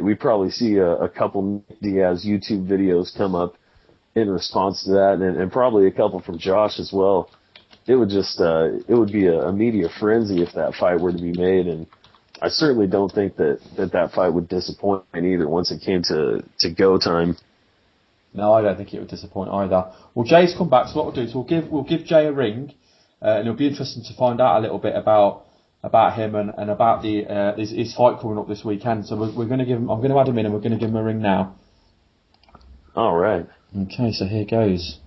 we probably see a couple Diaz YouTube videos come up in response to that, and probably a couple from Josh as well. It would just it would be a media frenzy if that fight were to be made, and I certainly don't think that fight would disappoint either once it came to go time. No, I don't think it would disappoint either. Well, Jay's come back, so what we'll do is we'll give Jay a ring, and it'll be interesting to find out a little bit about him and about his fight coming up this weekend. So we're going to give him. I'm going to add him in, and we're going to give him a ring now. All right. Okay, so here goes.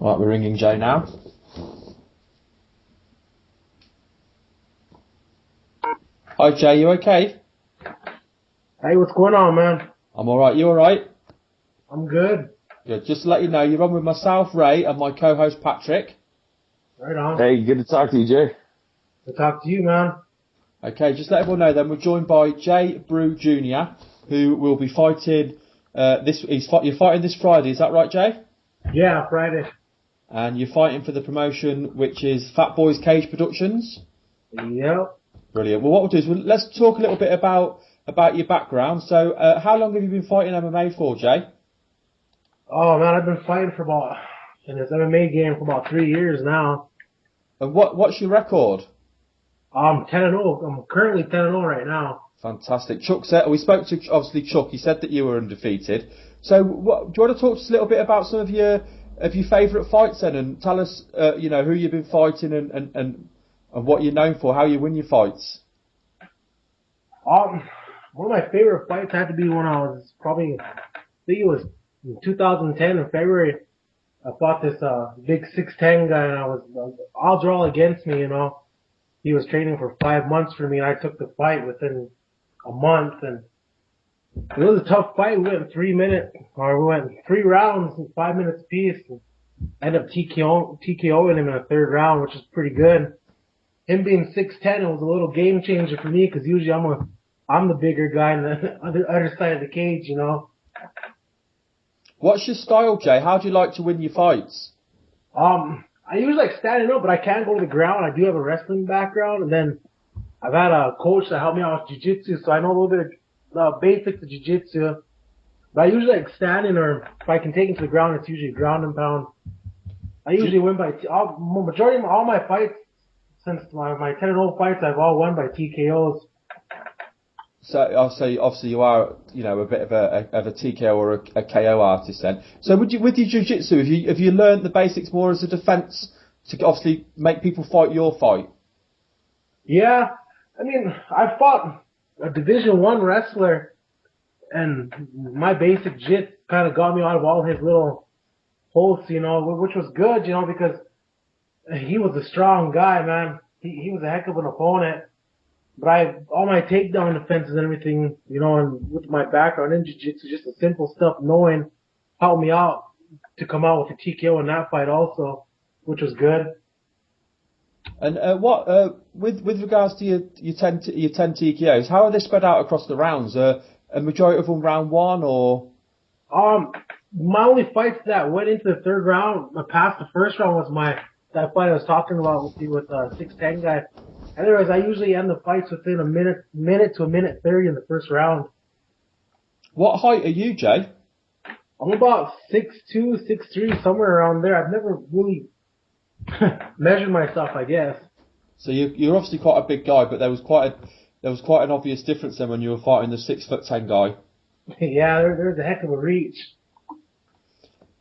Right, we're ringing Jay now. Hi Jay, you okay? Hey, what's going on, man? I'm alright, you alright? I'm good. Good, just to let you know, you're on with myself, Ray, and my co-host Patrick. Right on. Hey, good to talk to you, Jay. Good to talk to you, man. Okay, just let everyone know then, we're joined by Jay Brugh Jr, who will be fighting, you're fighting this Friday, is that right, Jay? Yeah, Friday. And you're fighting for the promotion, which is Fat Boys Cage Productions? Yep. Brilliant. Well, what we'll do is let's talk a little bit about your background. So, how long have you been fighting MMA for, Jay? Oh, man, I've been fighting in this MMA game for about 3 years now. And what's your record? I'm 10-0. I'm currently 10-0 right now. Fantastic. Chuck said, we spoke to, obviously, Chuck. He said that you were undefeated. So, do you want to talk to us a little bit about some of your favourite fights then, and tell us, who you've been fighting and what you're known for, how you win your fights? One of my favorite fights had to be when I was I think it was in 2010 in February. I fought this big 6'10" guy, and odds were all against me, He was training for 5 months for me, and I took the fight within a month, and it was a tough fight. We went 3 rounds in 5 minutes apiece. And ended up TKOing him in the third round, which is pretty good. Him being 6'10", it was a little game changer for me because usually I'm the bigger guy on the other side of the cage, What's your style, Jay? How do you like to win your fights? I usually like standing up, but I can go to the ground. I do have a wrestling background, and then I've had a coach that helped me out with Jujitsu, so I know a little bit of the basics of Jujitsu. But I usually like standing, or if I can take it to the ground, it's usually ground and pound. I usually win by majority of all my fights since my 10-0 fights. I've all won by TKOs. So obviously you are a bit of a TKO or a KO artist then. So with your jiu-jitsu, have you learned the basics more as a defence to obviously make people fight your fight? Yeah, I mean I fought a Division I wrestler, and my basic jit kind of got me out of all his little holes, which was good, because he was a strong guy, man. He was a heck of an opponent. But all my takedown defenses and everything, and with my background in jiu-jitsu, just the simple stuff, knowing, helped me out to come out with a TKO in that fight also, which was good. And with regards to your 10 TKOs, how are they spread out across the rounds? A majority of them round one, or? My only fights that went into the third round, past the first round, was that fight I was talking about with 6'10" guy. Otherwise, I usually end the fights within a minute to a minute 30 in the first round. What height are you, Jay? I'm about 6'2", 6'3", somewhere around there. I've never really measured myself, I guess. So you're obviously quite a big guy, but there was quite an obvious difference then when you were fighting the 6'10" guy. Yeah, there's a heck of a reach.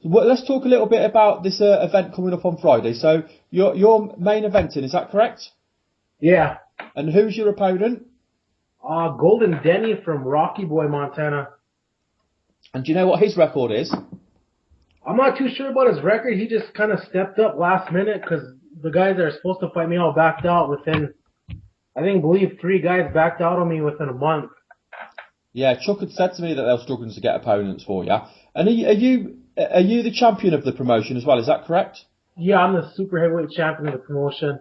Well, let's talk a little bit about this event coming up on Friday. So you're main eventing, is that correct? Yeah. And who's your opponent? Golden Denny from Rocky Boy, Montana. And do you know what his record is? I'm not too sure about his record. He just kind of stepped up last minute because the guys that are supposed to fight me all backed out within, I believe 3 guys backed out on me within a month. Yeah, Chuck had said to me that they were struggling to get opponents for you. And are you the champion of the promotion as well? Is that correct? Yeah, I'm the super heavyweight champion of the promotion.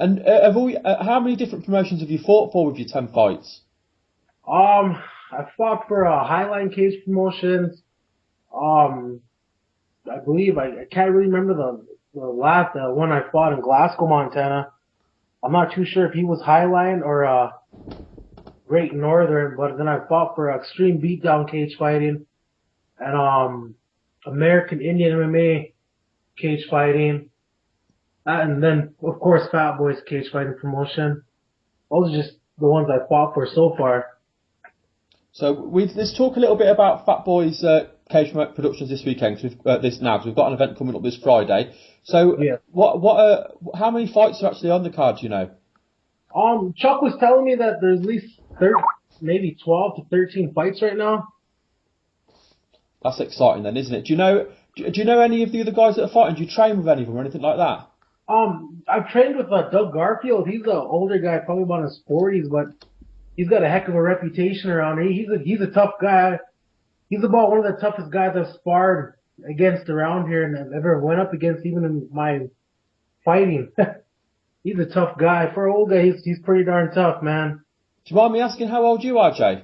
And how many different promotions have you fought for with your 10 fights? I fought for Highline Cage Promotions. I believe I can't really remember the last one I fought in Glasgow, Montana. I'm not too sure if he was Highline or Great Northern, but then I fought for Extreme Beatdown cage fighting and American Indian MMA cage fighting, and then of course Fat Boys cage fighting promotion. Those are just the ones I fought for so far. So let's talk a little bit about Fat Boys Cage Productions this weekend. Cause we've got an event coming up this Friday. So Yeah. how many fights are actually on the card? Do you know? Chuck was telling me that there's at least maybe 12 to 13 fights right now. That's exciting then, isn't it? Do you know any of the other guys that are fighting? Do you train with any of them or anything like that? I've trained with Doug Garfield. He's an older guy, probably about in his 40s, but he's got a heck of a reputation around here. He's a tough guy. He's about one of the toughest guys I've sparred against around here and I've ever went up against, even in my fighting. He's a tough guy. For an old guy, he's pretty darn tough, man. Do you mind me asking how old you are, Jay?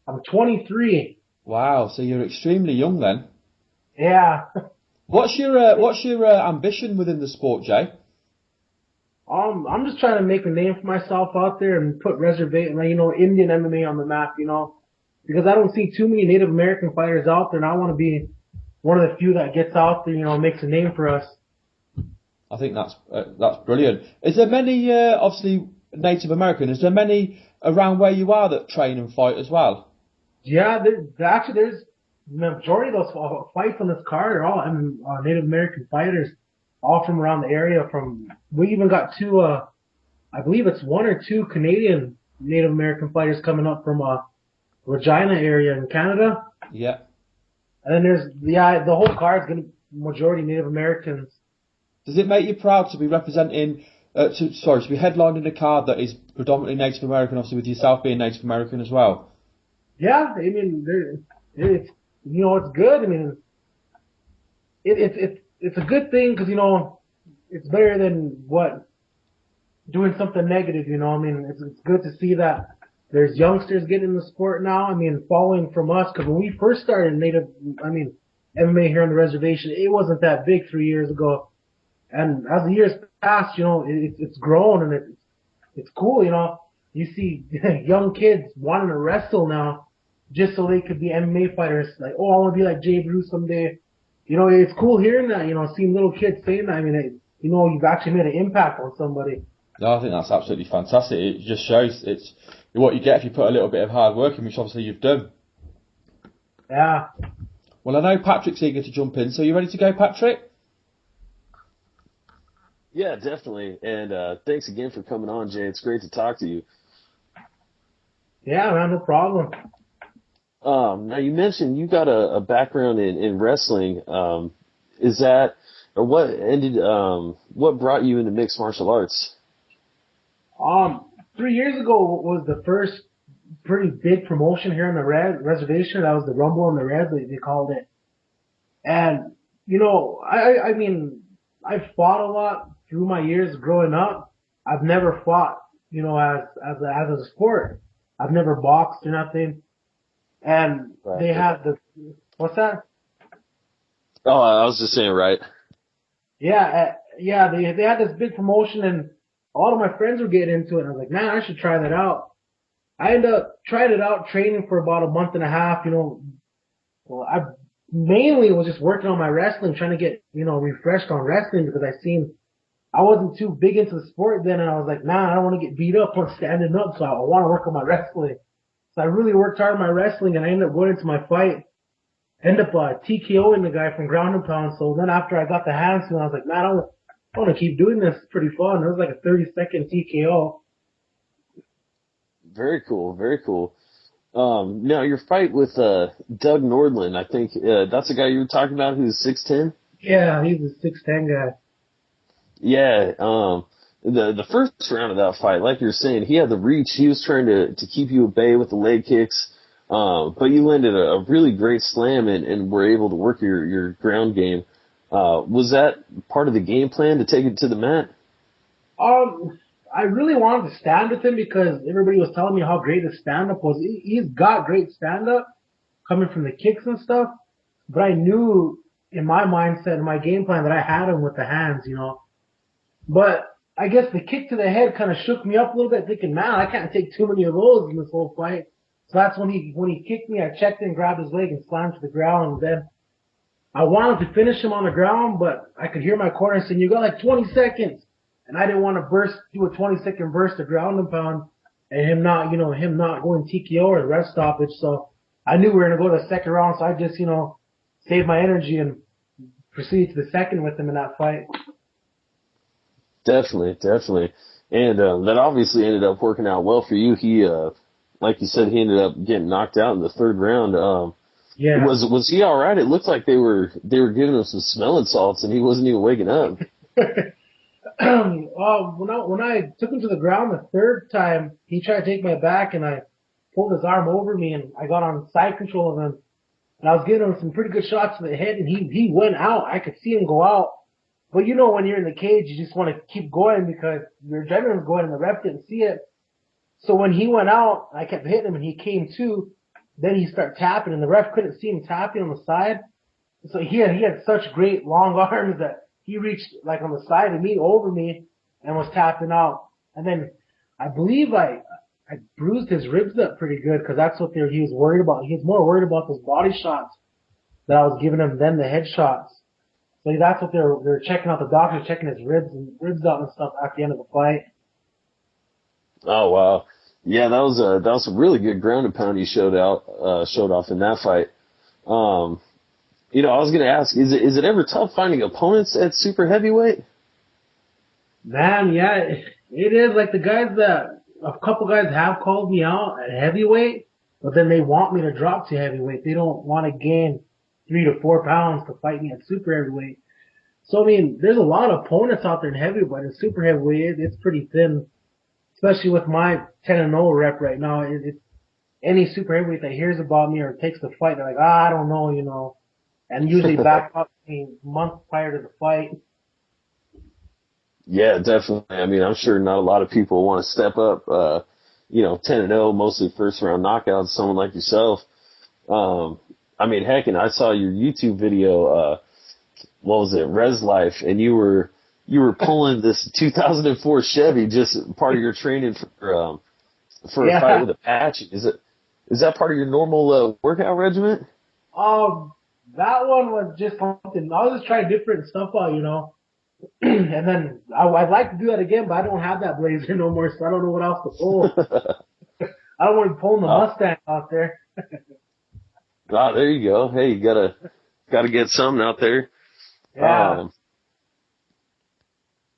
I'm 23. Wow, so you're extremely young then. Yeah. What's your ambition within the sport, Jay? I'm just trying to make a name for myself out there and put Indian MMA on the map, because I don't see too many Native American fighters out there, and I want to be one of the few that gets out there, makes a name for us. I think that's brilliant. Is there many, obviously Native American? Is there many around where you are that train and fight as well? Yeah, there's the majority of those fights on this card are all Native American fighters, all from around the area. We even got two, I believe it's one or two Canadian Native American fighters coming up from Regina area in Canada. Yeah. And then there's the whole card's gonna majority Native Americans. Does it make you proud to be representing, to be headlining a card that is predominantly Native American, obviously with yourself being Native American as well? Yeah, I mean, it's good. I mean, it's a good thing because it's better than doing something negative. I mean, it's good to see that there's youngsters getting in the sport now. I mean, following from us, because when we first started MMA here on the reservation, it wasn't that big 3 years ago. And as the years pass, it's grown and it's cool, You see young kids wanting to wrestle now just so they could be MMA fighters. Like, oh, I want to be like Jay Brugh someday. It's cool hearing that, seeing little kids saying that. I mean, you've actually made an impact on somebody. No, I think that's absolutely fantastic. It just shows it's what you get if you put a little bit of hard work in, which obviously you've done. Yeah. Well, I know Patrick's eager to jump in, so you ready to go, Patrick? Yeah, definitely. And thanks again for coming on, Jay. It's great to talk to you. Yeah, man, no problem. Now you mentioned you got a background in wrestling. Is that, or what brought you into mixed martial arts? 3 years ago was the first pretty big promotion here on the reservation. That was the Rumble on the Red, they called it. And, I mean, I've fought a lot through my years growing up. I've never fought, as a sport. I've never boxed or nothing. And right. They had what's that? Oh, I was just saying, right. Yeah, they had this big promotion and a lot of my friends were getting into it. And I was like, man, I should try that out. I ended up trying it out, training for about a month and a half, Well, I mainly was just working on my wrestling, trying to get, refreshed on wrestling because I wasn't too big into the sport then. And I was like, nah, I don't want to get beat up on standing up. So I want to work on my wrestling. So I really worked hard on my wrestling and I ended up going into my fight, ended up TKOing the guy from ground and pound. So then after I got the hands to him, I was like, man, I want to keep doing this. It's pretty fun. It was like a 30-second TKO. Very cool. Very cool. Now your fight with Doug Nordland, I think that's the guy you were talking about who's 6'10"? Yeah, he's a 6'10" guy. Yeah, the first round of that fight, like you're saying, he had the reach. He was trying to keep you at bay with the leg kicks, but you landed a really great slam and were able to work your ground game. Was that part of the game plan to take it to the mat? I really wanted to stand with him because everybody was telling me how great his stand-up was. He's got great stand-up coming from the kicks and stuff. but I knew in my mindset and my game plan that I had him with the hands, you know. But I guess the kick to the head kind of shook me up a little bit, thinking, man, I can't take too many of those in this whole fight. So that's when he kicked me, I checked in, grabbed his leg, and slammed to the ground. And then I wanted to finish him on the ground, but I could hear my corner saying, you got like 20 seconds. And I didn't want to do a 20-second burst to ground and pound, and him not going TKO or the ref stoppage. So I knew we were going to go to the second round, so I just, saved my energy and proceeded to the second with him in that fight. Definitely. And that obviously ended up working out well for you. He, like you said, he ended up getting knocked out in the third round. Yeah. Was he all right? It looked like they were giving him some smelling salts, and he wasn't even waking up. When I took him to the ground the third time, he tried to take my back, and I pulled his arm over me, and I got on side control of him, and I was giving him some pretty good shots to the head, and he went out. I could see him go out. But when you're in the cage, you just want to keep going because your adrenaline's going and the ref didn't see it. So when he went out, I kept hitting him and he came to. Then he started tapping and the ref couldn't see him tapping on the side. So he had such great long arms that he reached like on the side of me, over me, and was tapping out. And then I believe I bruised his ribs up pretty good because that's what he was worried about. He was more worried about those body shots that I was giving him than the head shots. So that's what they're checking out. The doctor's checking his ribs out and stuff at the end of the fight. Oh wow, yeah, that was a really good ground and pound he showed off in that fight. I was gonna ask, is it ever tough finding opponents at super heavyweight? Man, yeah, it is. Like a couple guys have called me out at heavyweight, but then they want me to drop to heavyweight. They don't want to gain 3 to 4 pounds to fight me at super heavyweight. So, there's a lot of opponents out there in heavyweight, but in super heavyweight, it's pretty thin, especially with my 10-0 rep right now. Any super heavyweight that hears about me or takes the fight, they're like, I don't know, and usually back up a month prior to the fight. Yeah, definitely. I'm sure not a lot of people want to step up, 10-0, mostly first round knockouts, someone like yourself. Heck, and I saw your YouTube video, what was it, Res Life, and you were pulling this 2004 Chevy, just part of your training for a fight with Apache. Is that part of your normal workout regimen? That one was just something. I was just trying different stuff out, and then I'd like to do that again, but I don't have that blazer no more, so I don't know what else to pull. I don't want to be pulling the Mustang out there. There you go. Hey, you gotta get something out there. Yeah.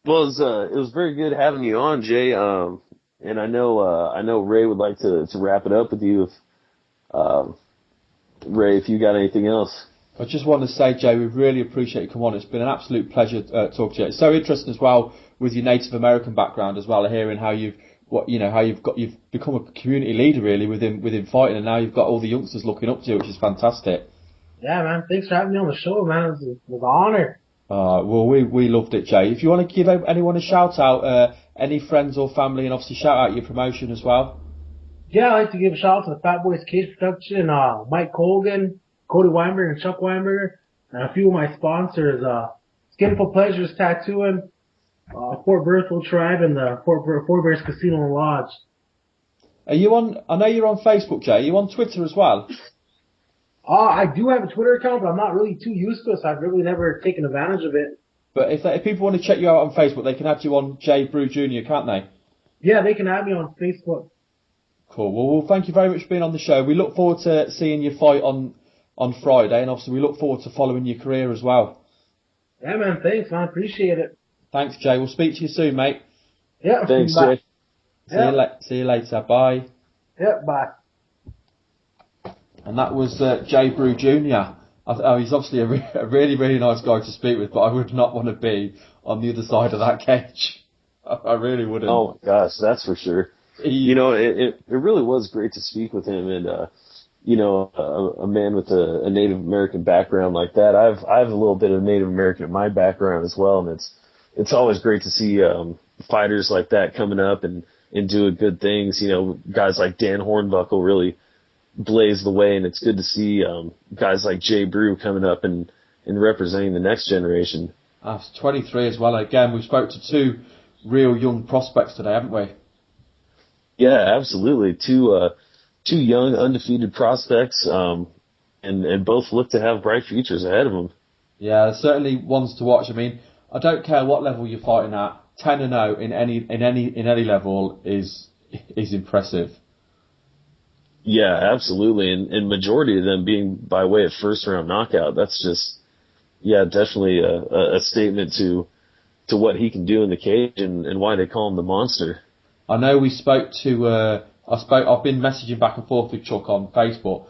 Well, it was very good having you on, Jay. And I know Ray would like to wrap it up with you. Ray, if you got anything else. I just want to say, Jay, we really appreciate you coming on. It's been an absolute pleasure talking to you. It's so interesting as well with your Native American background as well, hearing how you've become a community leader really within fighting, and now you've got all the youngsters looking up to you, which is fantastic. Yeah, man. Thanks for having me on the show, man. It was an honor. Well, we loved it, Jay. If you want to give anyone a shout out, any friends or family, and obviously shout out your promotion as well. Yeah, I'd like to give a shout out to the Fat Boys Cage Production, Mike Colgan, Cody Weinberger, and Chuck Weinberger, and a few of my sponsors, Skinful Pleasures Tattooing, Fort Berthold Tribe, and the Fort Bears Casino and Lodge. I know you're on Facebook, Jay. Are you on Twitter as well? I do have a Twitter account, but I'm not really too used to it, so I've really never taken advantage of it. But if people want to check you out on Facebook, they can add you on Jay Brugh Jr., can't they? Yeah, they can add me on Facebook. Cool. Well, thank you very much for being on the show. We look forward to seeing you fight on Friday, and obviously we look forward to following your career as well. Yeah, man. Thanks, man. Appreciate it. Thanks, Jay. We'll speak to you soon, mate. Yeah. Thanks, bye. Jay. See you later. Bye. Yeah, bye. And that was Jay Brugh Jr. He's obviously a really, really nice guy to speak with, but I would not want to be on the other side of that cage. I really wouldn't. Oh my gosh, that's for sure. It really was great to speak with him, and a man with a Native American background like that. I have a little bit of Native American in my background as well, and it's always great to see fighters like that coming up and doing good things. Guys like Dan Hornbuckle blaze the way, and it's good to see guys like Jay Brugh coming up and representing the next generation. 23 as well. Again, we spoke to two real young prospects today, haven't we? Yeah, absolutely. Two young, undefeated prospects, and both look to have bright futures ahead of them. Yeah, certainly ones to watch. I mean, I don't care what level you're fighting at. 10-0 in any level is impressive. Yeah, absolutely, and majority of them being by way of first round knockout. That's just, definitely a statement to what he can do in the cage and why they call him the monster. I know we spoke to. I've been messaging back and forth with Chuck on Facebook.